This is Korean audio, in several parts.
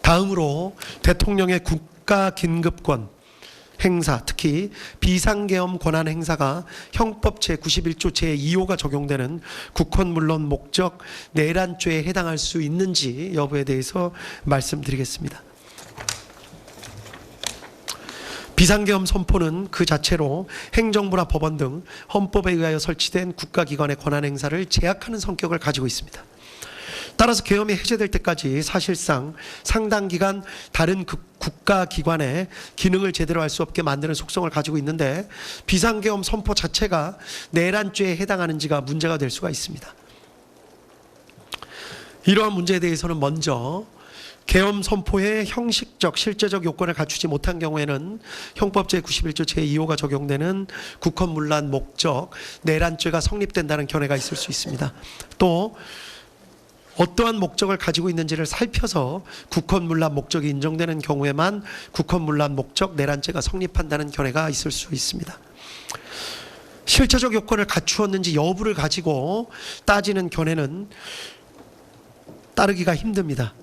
다음으로 대통령의 국가 긴급권 행사, 특히 비상계엄 권한 행사가 형법 제91조 제2호가 적용되는 국헌 물론 목적 내란죄에 해당할 수 있는지 여부에 대해서 말씀드리겠습니다. 비상계엄 선포는 그 자체로 행정부나 법원 등 헌법에 의하여 설치된 국가기관의 권한 행사를 제약하는 성격을 가지고 있습니다. 따라서 계엄이 해제될 때까지 사실상 상당 기간 다른 국가기관의 기능을 제대로 할 수 없게 만드는 속성을 가지고 있는데, 비상계엄 선포 자체가 내란죄에 해당하는지가 문제가 될 수가 있습니다. 이러한 문제에 대해서는 먼저 계엄 선포의 형식적, 실제적 요건을 갖추지 못한 경우에는 형법 제91조 제2호가 적용되는 국헌문란 목적 내란죄가 성립된다는 견해가 있을 수 있습니다. 또 어떠한 목적을 가지고 있는지를 살펴서 국헌문란 목적이 인정되는 경우에만 국헌문란 목적 내란죄가 성립한다는 견해가 있을 수 있습니다. 실체적 요건을 갖추었는지 여부를 가지고 따지는 견해는 따르기가 힘듭니다.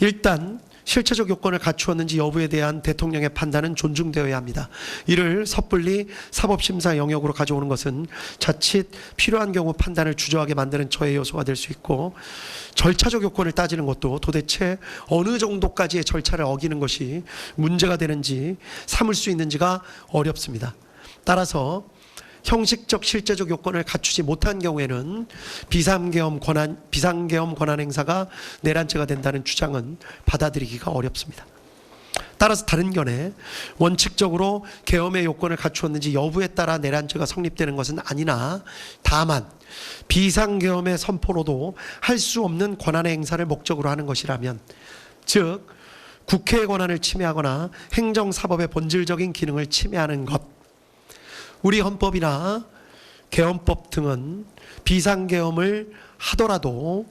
일단 실체적 요건을 갖추었는지 여부에 대한 대통령의 판단은 존중되어야 합니다. 이를 섣불리 사법심사 영역으로 가져오는 것은 자칫 필요한 경우 판단을 주저하게 만드는 저해 요소가 될 수 있고, 절차적 요건을 따지는 것도 도대체 어느 정도까지의 절차를 어기는 것이 문제가 되는지 삼을 수 있는지가 어렵습니다. 따라서 형식적 실제적 요건을 갖추지 못한 경우에는 비상계엄 권한 행사가 내란죄가 된다는 주장은 받아들이기가 어렵습니다. 따라서 다른 견해, 원칙적으로 계엄의 요건을 갖추었는지 여부에 따라 내란죄가 성립되는 것은 아니나, 다만 비상계엄의 선포로도 할 수 없는 권한의 행사를 목적으로 하는 것이라면, 즉 국회의 권한을 침해하거나 행정사법의 본질적인 기능을 침해하는 것, 우리 헌법이나 계엄법 등은 비상계엄을 하더라도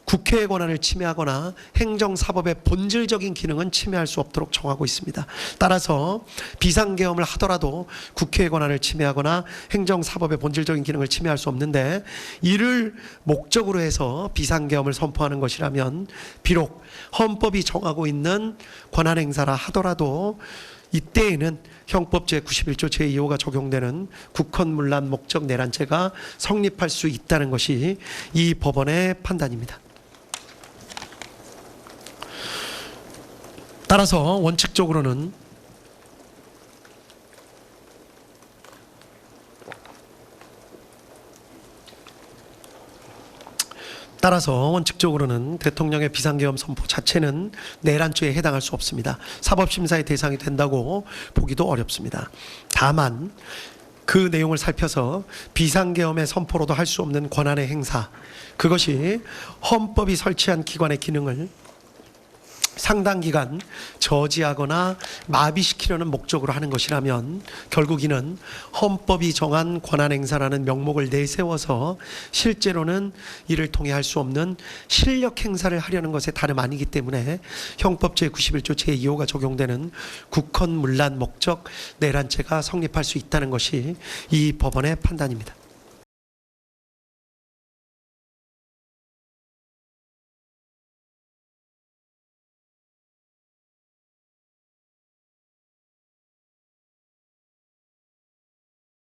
국회의 권한을 침해하거나 행정사법의 본질적인 기능은 침해할 수 없도록 정하고 있습니다. 따라서 비상계엄을 하더라도 국회의 권한을 침해하거나 행정사법의 본질적인 기능을 침해할 수 없는데, 이를 목적으로 해서 비상계엄을 선포하는 것이라면 비록 헌법이 정하고 있는 권한행사라 하더라도 이때에는 형법 제91조 제2호가 적용되는 국헌문란 목적 내란죄가 성립할 수 있다는 것이 이 법원의 판단입니다. 따라서 원칙적으로는 대통령의 비상계엄 선포 자체는 내란죄에 해당할 수 없습니다. 사법심사의 대상이 된다고 보기도 어렵습니다. 다만 그 내용을 살펴서 비상계엄의 선포로도 할 수 없는 권한의 행사, 그것이 헌법이 설치한 기관의 기능을 상당 기간 저지하거나 마비시키려는 목적으로 하는 것이라면, 결국 이는 헌법이 정한 권한행사라는 명목을 내세워서 실제로는 이를 통해 할 수 없는 실력 행사를 하려는 것에 다름 아니기 때문에 형법 제91조 제2호가 적용되는 국헌문란 목적 내란죄가 성립할 수 있다는 것이 이 법원의 판단입니다.